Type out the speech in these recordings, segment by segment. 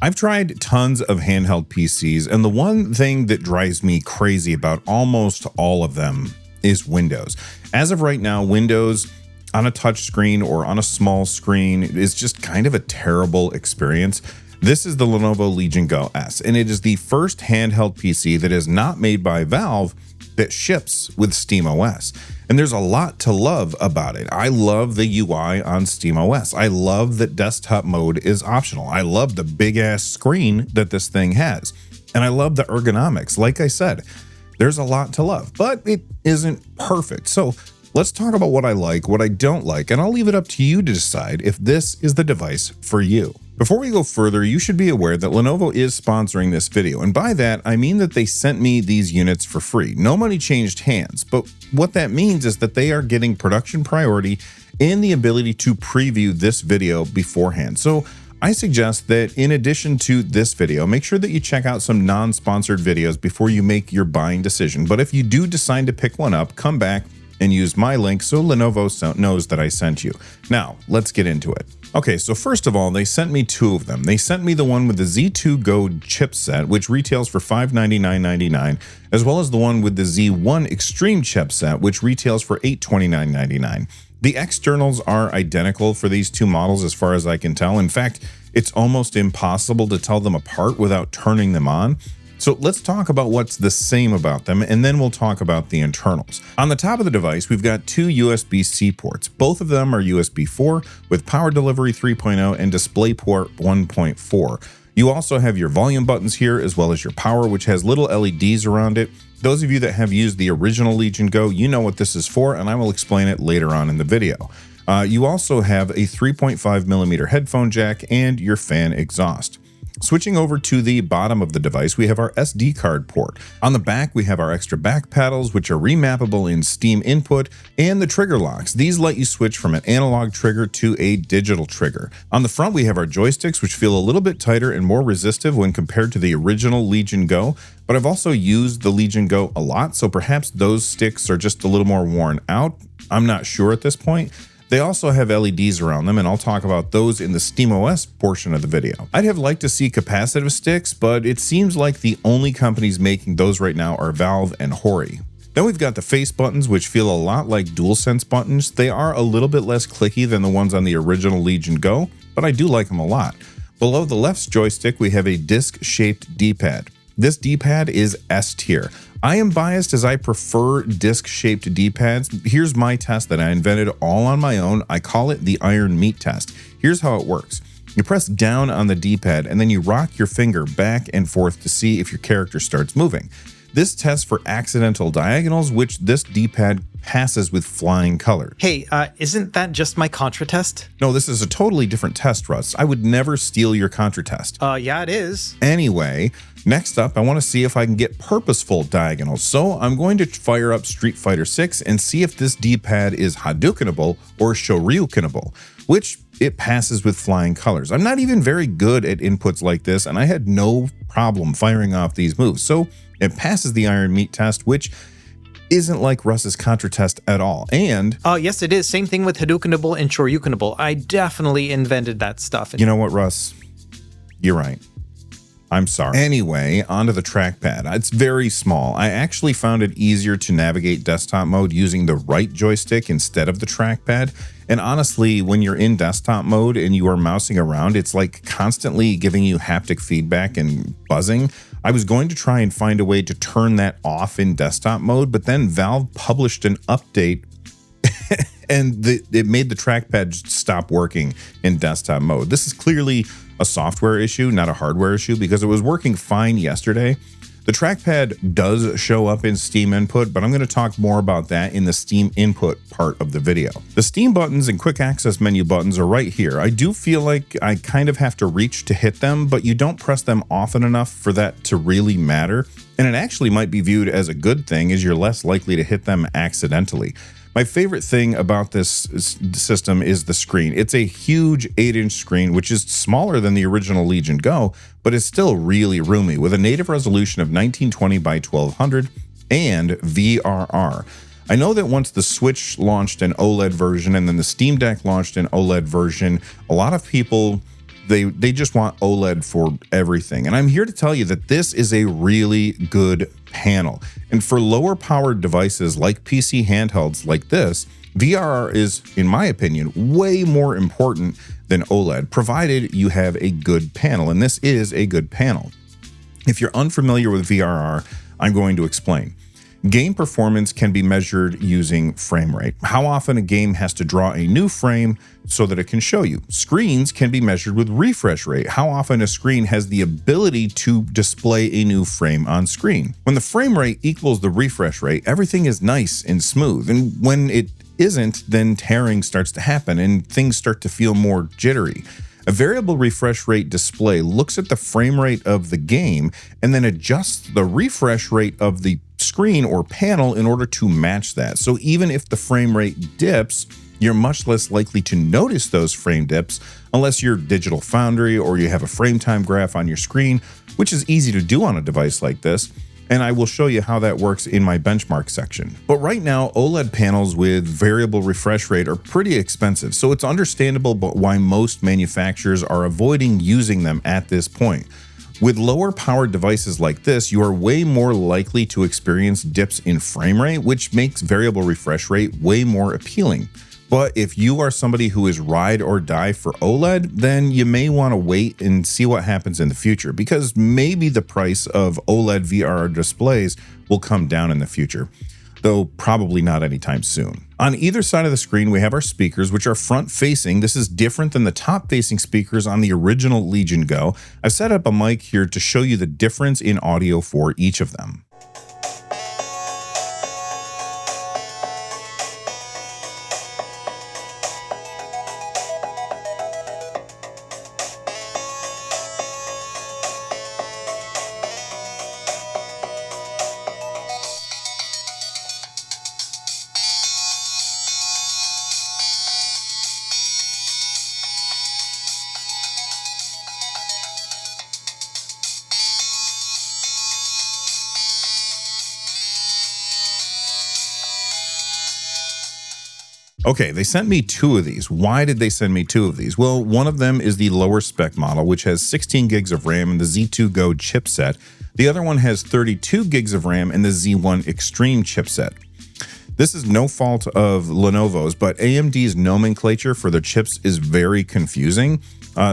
I've tried tons of handheld PCs, and the one thing that drives me crazy about almost all of them is Windows. As of right now, Windows on a touch screen or on a small screen is just kind of a terrible experience. This is the Lenovo Legion Go S, and it is the first handheld PC that is not made by Valve that ships with SteamOS. And there's a lot to love about it. I love the UI on SteamOS. I love that desktop mode is optional. I love the big ass screen that this thing has. And I love the ergonomics. Like I said, there's a lot to love, but it isn't perfect. So let's talk about what I like, what I don't like, and I'll leave it up to you to decide if this is the device for you. Before we go further, you should be aware that Lenovo is sponsoring this video, and by that, I mean that they sent me these units for free. No money changed hands, but what that means is that they are getting production priority and the ability to preview this video beforehand. So I suggest that in addition to this video, make sure that you check out some non-sponsored videos before you make your buying decision. But if you do decide to pick one up, come back and use my link so Lenovo knows that I sent you. Now, let's get into it. Okay, so first of all, they sent me two of them. They sent me the one with the Z2 Go chipset, which retails for $599.99, as well as the one with the Z1 Extreme chipset, which retails for $829.99. The externals are identical for these two models as far as I can tell. In fact, it's almost impossible to tell them apart without turning them on. So let's talk about what's the same about them, and then we'll talk about the internals. On the top of the device, we've got two USB-C ports. Both of them are USB 4 with power delivery 3.0 and DisplayPort 1.4. You also have your volume buttons here, as well as your power, which has little LEDs around it. Those of you that have used the original Legion Go, you know what this is for, and I will explain it later on in the video. You also have a 3.5mm headphone jack and your fan exhaust. Switching over to the bottom of the device, we have our SD card port. On the back, we have our extra back paddles, which are remappable in Steam input, and the trigger locks. These let you switch from an analog trigger to a digital trigger. On the front, we have our joysticks, which feel a little bit tighter and more resistive when compared to the original Legion Go, but I've also used the Legion Go a lot, so perhaps those sticks are just a little more worn out. I'm not sure at this point. They also have LEDs around them, and I'll talk about those in the SteamOS portion of the video. I'd have liked to see capacitive sticks, but it seems like the only companies making those right now are Valve and Hori. Then we've got the face buttons, which feel a lot like DualSense buttons. They are a little bit less clicky than the ones on the original Legion Go, but I do like them a lot. Below the left joystick, we have a disc-shaped D-pad. This D-pad is S tier. I am biased as I prefer disc-shaped D-pads. Here's my test that I invented all on my own. I call it the iron meat test. Here's how it works. You press down on the D-pad and then you rock your finger back and forth to see if your character starts moving. This tests for accidental diagonals, which this D-pad passes with flying colors. Hey, isn't that just my Contra test? No, this is a totally different test, Russ. I would never steal your Contra test. Yeah, it is. Anyway, next up, I want to see if I can get purposeful diagonals. So I'm going to fire up Street Fighter 6 and see if this D-pad is Hadoukenable or Shoryukenable, which it passes with flying colors. I'm not even very good at inputs like this, and I had no problem firing off these moves. So it passes the iron meat test, which isn't like Russ's Contra test at all. And yes, it is. Same thing with Hadoukenable and Shoryukenable. I definitely invented that stuff. You know what, Russ? You're right. I'm sorry. Anyway, onto the trackpad. It's very small. I actually found it easier to navigate desktop mode using the right joystick instead of the trackpad. And honestly, when you're in desktop mode and you are mousing around, it's like constantly giving you haptic feedback and buzzing. I was going to try and find a way to turn that off in desktop mode, but then Valve published an update and it made the trackpad stop working in desktop mode. This is clearly a software issue, not a hardware issue, because it was working fine yesterday. The trackpad does show up in Steam Input, but I'm going to talk more about that in the Steam Input part of the video. The Steam buttons and quick access menu buttons are right here. I do feel like I kind of have to reach to hit them, but you don't press them often enough for that to really matter. And it actually might be viewed as a good thing, as you're less likely to hit them accidentally. My favorite thing about this system is the screen. It's a huge 8-inch screen, which is smaller than the original Legion Go, but is still really roomy with a native resolution of 1920 by 1200 and VRR. I know that once the Switch launched an OLED version and then the Steam Deck launched an OLED version, a lot of people They just want OLED for everything. And I'm here to tell you that this is a really good panel. And for lower powered devices like PC handhelds like this, VRR is, in my opinion, way more important than OLED, provided you have a good panel. And this is a good panel. If you're unfamiliar with VRR, I'm going to explain. Game performance can be measured using frame rate, how often a game has to draw a new frame so that it can show you. Screens can be measured with refresh rate, how often a screen has the ability to display a new frame on screen. When the frame rate equals the refresh rate, everything is nice and smooth, and when it isn't, then tearing starts to happen and things start to feel more jittery. A variable refresh rate display looks at the frame rate of the game and then adjusts the refresh rate of the screen or panel in order to match that. So even if the frame rate dips, you're much less likely to notice those frame dips unless you're Digital Foundry or you have a frame time graph on your screen, which is easy to do on a device like this. And I will show you how that works in my benchmark section. But right now, OLED panels with variable refresh rate are pretty expensive, so it's understandable why most manufacturers are avoiding using them at this point. With lower powered devices like this, you are way more likely to experience dips in frame rate, which makes variable refresh rate way more appealing. But if you are somebody who is ride or die for OLED, then you may want to wait and see what happens in the future, because maybe the price of OLED VR displays will come down in the future, though probably not anytime soon. On either side of the screen, we have our speakers, which are front facing. This is different than the top facing speakers on the original Legion Go. I've set up a mic here to show you the difference in audio for each of them. Okay, they sent me two of these. Why did they send me two of these? Well, one of them is the lower spec model, which has 16 gigs of RAM and the Z2 Go chipset. The other one has 32 gigs of RAM and the Z1 Extreme chipset. This is no fault of Lenovo's, but AMD's nomenclature for their chips is very confusing.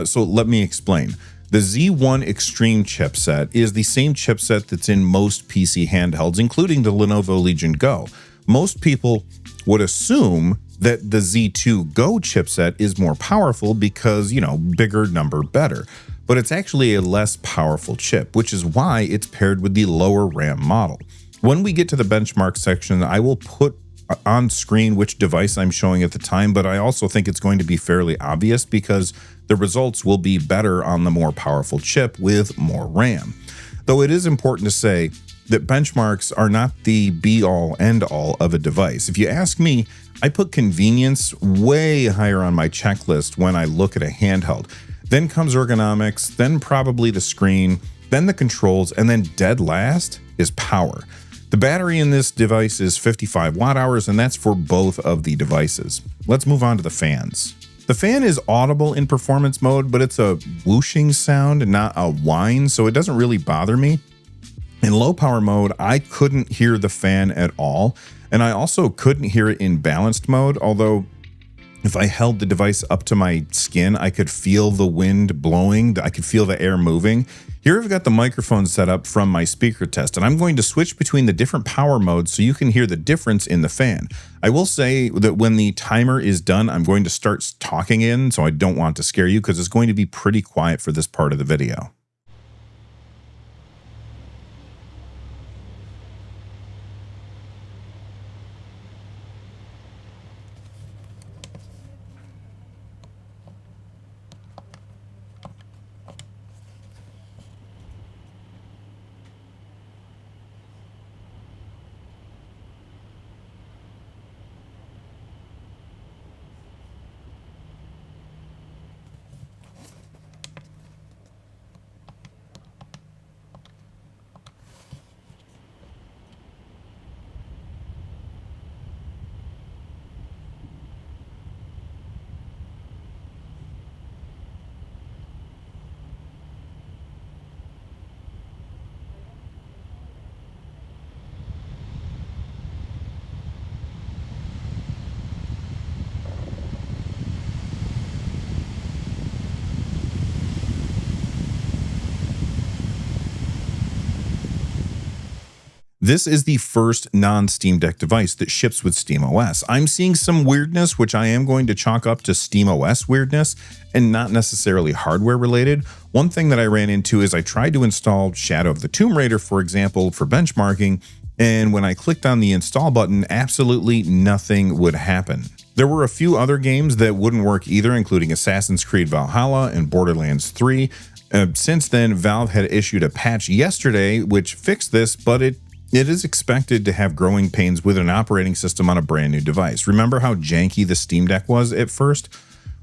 So let me explain. The Z1 Extreme chipset is the same chipset that's in most PC handhelds, including the Lenovo Legion Go. Most people would assume that the Z2 Go chipset is more powerful because, bigger number better. But it's actually a less powerful chip, which is why it's paired with the lower RAM model. When we get to the benchmark section, I will put on screen which device I'm showing at the time, but I also think it's going to be fairly obvious because the results will be better on the more powerful chip with more RAM. Though it is important to say that benchmarks are not the be-all, end-all of a device. If you ask me, I put convenience way higher on my checklist when I look at a handheld. Then comes ergonomics, then probably the screen, then the controls, and then dead last is power. The battery in this device is 55 watt hours, and that's for both of the devices. Let's move on to the fans. The fan is audible in performance mode, but it's a whooshing sound, not a whine, so it doesn't really bother me. In low power mode, I couldn't hear the fan at all, and I also couldn't hear it in balanced mode, although if I held the device up to my skin, I could feel the wind blowing, I could feel the air moving. Here I've got the microphone set up from my speaker test, and I'm going to switch between the different power modes so you can hear the difference in the fan. I will say that when the timer is done, I'm going to start talking in, so I don't want to scare you because it's going to be pretty quiet for this part of the video. This is the first non-Steam Deck device that ships with SteamOS. I'm seeing some weirdness, which I am going to chalk up to SteamOS weirdness and not necessarily hardware related. One thing that I ran into is I tried to install Shadow of the Tomb Raider, for example, for benchmarking, and when I clicked on the install button, absolutely nothing would happen. There were a few other games that wouldn't work either, including Assassin's Creed Valhalla and Borderlands 3. Since then, Valve had issued a patch yesterday which fixed this, but it is expected to have growing pains with an operating system on a brand new device. Remember how janky the Steam Deck was at first?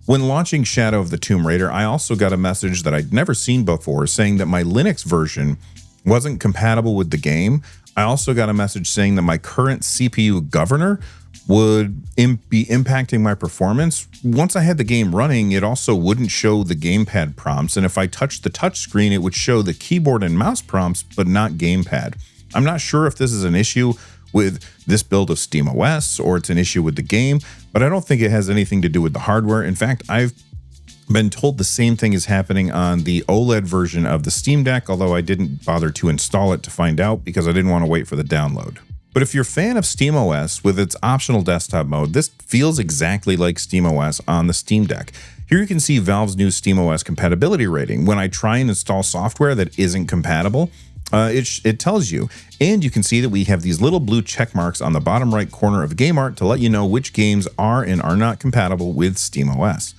When launching Shadow of the Tomb Raider, I also got a message that I'd never seen before saying that my Linux version wasn't compatible with the game. I also got a message saying that my current CPU governor would be impacting my performance. Once I had the game running, it also wouldn't show the gamepad prompts, and if I touched the touchscreen, it would show the keyboard and mouse prompts, but not gamepad. I'm not sure if this is an issue with this build of SteamOS or it's an issue with the game, but I don't think it has anything to do with the hardware. In fact, I've been told the same thing is happening on the OLED version of the Steam Deck, although I didn't bother to install it to find out because I didn't want to wait for the download. But if you're a fan of SteamOS with its optional desktop mode, this feels exactly like SteamOS on the Steam Deck. Here you can see Valve's new SteamOS compatibility rating. When I try and install software that isn't compatible, it tells you, and you can see that we have these little blue check marks on the bottom right corner of game art to let you know which games are and are not compatible with SteamOS.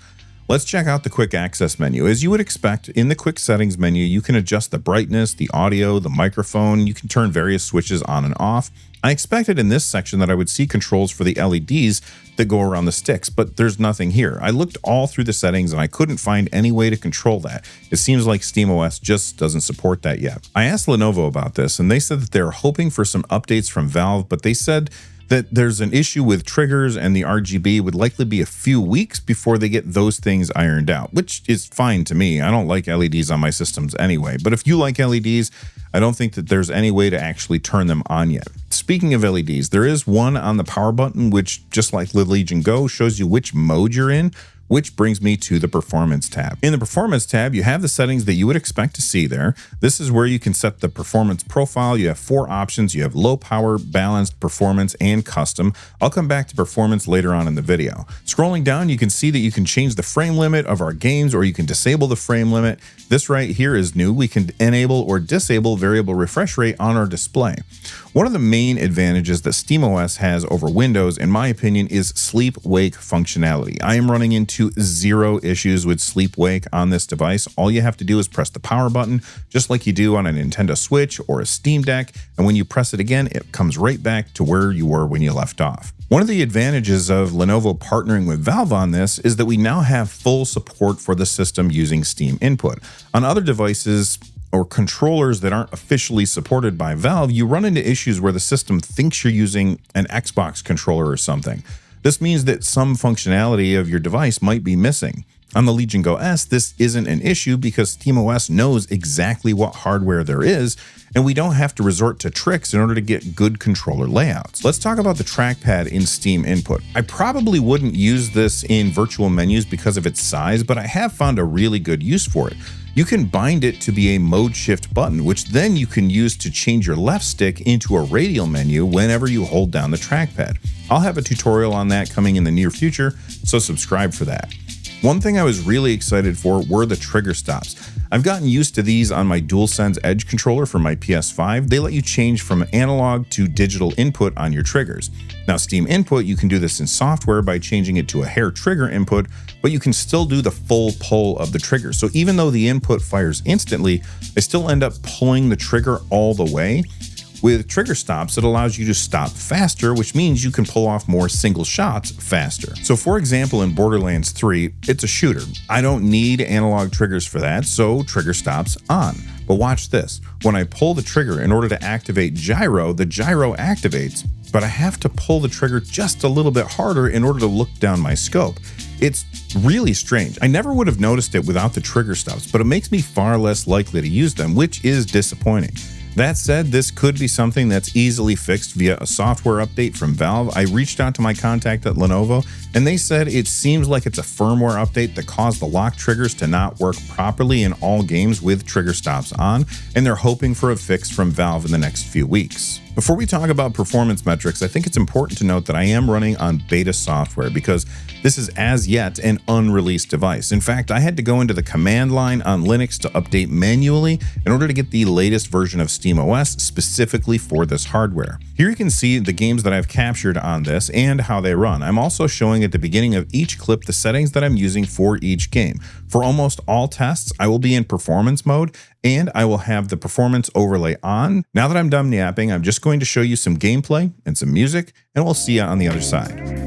Let's check out the quick access menu. As you would expect, in the quick settings menu, you can adjust the brightness, the audio, the microphone. You can turn various switches on and off. I expected in this section that I would see controls for the LEDs that go around the sticks, but there's nothing here. I looked all through the settings and I couldn't find any way to control that. It seems like SteamOS just doesn't support that yet. I asked Lenovo about this and they said that they're hoping for some updates from Valve, but they said that there's an issue with triggers and the RGB would likely be a few weeks before they get those things ironed out, which is fine to me. I don't like LEDs on my systems anyway, but if you like LEDs, I don't think that there's any way to actually turn them on yet. Speaking of LEDs, there is one on the power button, which just like the Legion Go shows you which mode you're in, which brings me to the Performance tab. In the Performance tab, you have the settings that you would expect to see there. This is where you can set the performance profile. You have 4 options. You have low power, balanced, performance, and custom. I'll come back to performance later on in the video. Scrolling down, you can see that you can change the frame limit of our games, or you can disable the frame limit. This right here is new. We can enable or disable variable refresh rate on our display. One of the main advantages that SteamOS has over Windows, in my opinion, is sleep-wake functionality. I am running into 0 issues with sleep-wake on this device. All you have to do is press the power button, just like you do on a Nintendo Switch or a Steam Deck, and when you press it again, it comes right back to where you were when you left off. One of the advantages of Lenovo partnering with Valve on this is that we now have full support for the system using Steam Input. On other devices or controllers that aren't officially supported by Valve, you run into issues where the system thinks you're using an Xbox controller or something. This means that some functionality of your device might be missing. On the Legion Go S, this isn't an issue because SteamOS knows exactly what hardware there is, and we don't have to resort to tricks in order to get good controller layouts. Let's talk about the trackpad in Steam Input. I probably wouldn't use this in virtual menus because of its size, but I have found a really good use for it. You can bind it to be a mode shift button, which then you can use to change your left stick into a radial menu whenever you hold down the trackpad. I'll have a tutorial on that coming in the near future, so subscribe for that. One thing I was really excited for were the trigger stops. I've gotten used to these on my DualSense Edge controller for my PS5. They let you change from analog to digital input on your triggers. Now, Steam Input, you can do this in software by changing it to a hair trigger input, but you can still do the full pull of the trigger. So even though the input fires instantly, I still end up pulling the trigger all the way. With trigger stops, it allows you to stop faster, which means you can pull off more single shots faster. So for example, in Borderlands 3, it's a shooter. I don't need analog triggers for that, so trigger stops on. But watch this. When I pull the trigger in order to activate gyro, the gyro activates, but I have to pull the trigger just a little bit harder in order to look down my scope. It's really strange. I never would have noticed it without the trigger stops, but it makes me far less likely to use them, which is disappointing. That said, this could be something that's easily fixed via a software update from Valve. I reached out to my contact at Lenovo, and they said it seems like it's a firmware update that caused the lock triggers to not work properly in all games with trigger stops on, and they're hoping for a fix from Valve in the next few weeks. Before we talk about performance metrics, I think it's important to note that I am running on beta software because this is as yet an unreleased device. In fact, I had to go into the command line on Linux to update manually in order to get the latest version of SteamOS specifically for this hardware. Here you can see the games that I've captured on this and how they run. I'm also showing at the beginning of each clip the settings that I'm using for each game. For almost all tests, I will be in performance mode and I will have the performance overlay on. Now that I'm done yapping, I'm just going to show you some gameplay and some music, and we'll see you on the other side.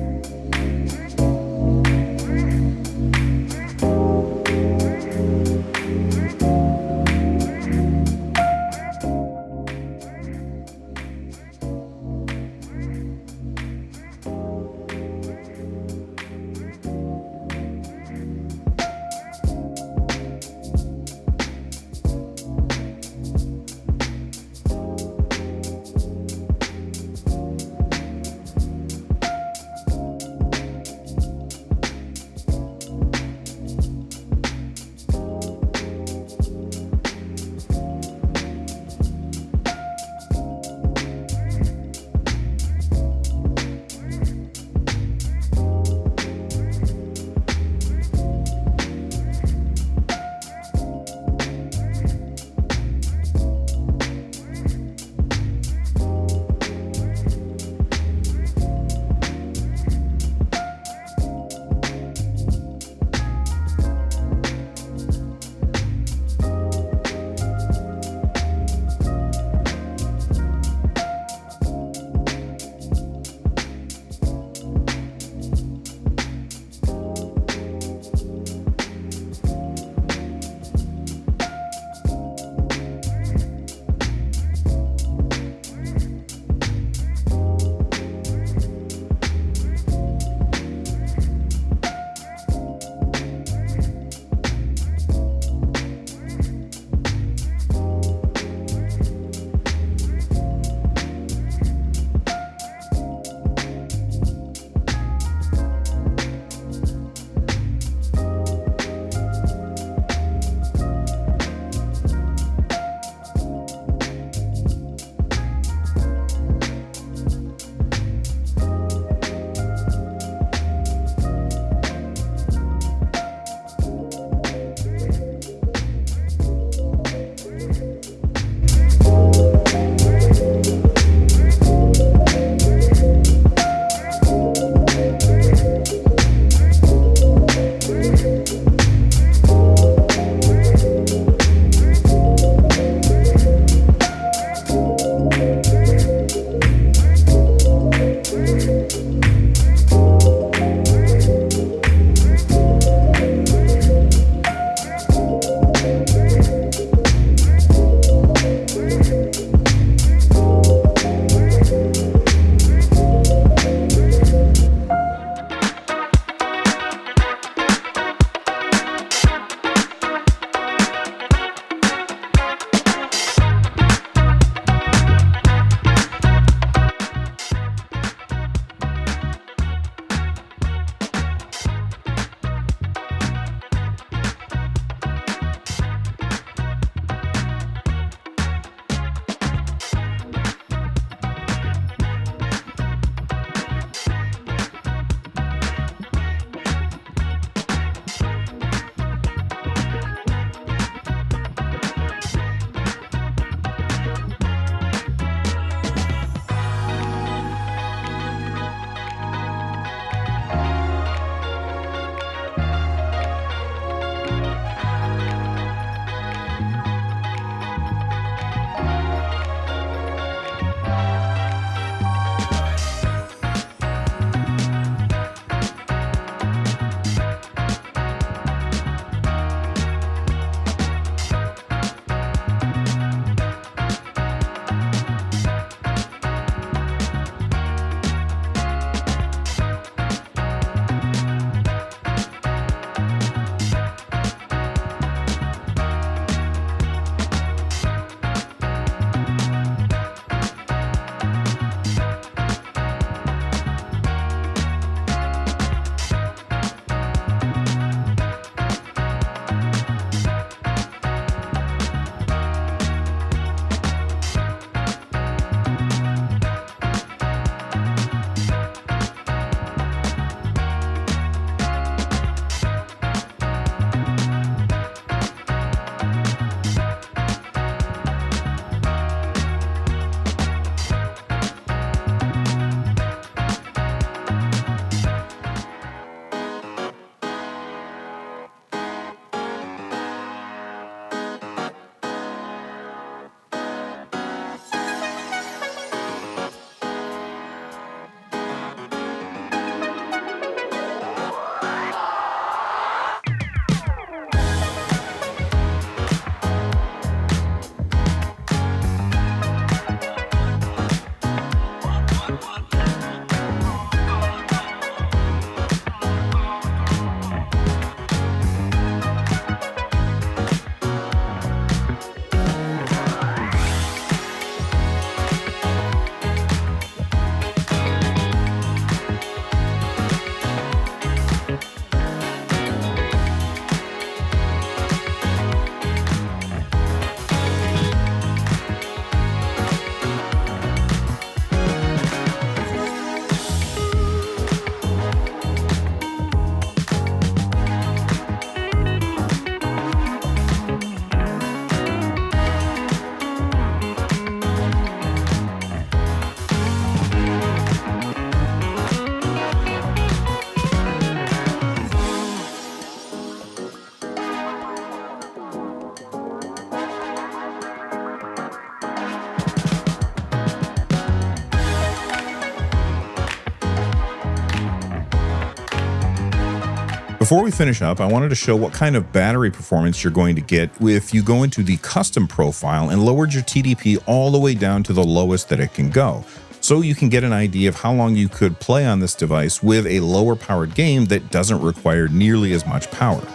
Before we finish up, I wanted to show what kind of battery performance you're going to get if you go into the custom profile and lowered your TDP all the way down to the lowest that it can go. So you can get an idea of how long you could play on this device with a lower powered game that doesn't require nearly as much power.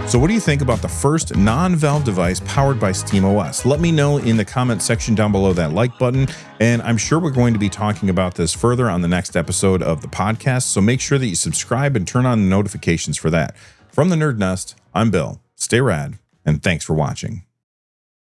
So what do you think about the first non-Valve device powered by SteamOS? Let me know in the comment section down below that like button, and I'm sure we're going to be talking about this further on the next episode of the podcast, so make sure that you subscribe and turn on the notifications for that. From the NerdNest, I'm Bill. Stay rad, and thanks for watching.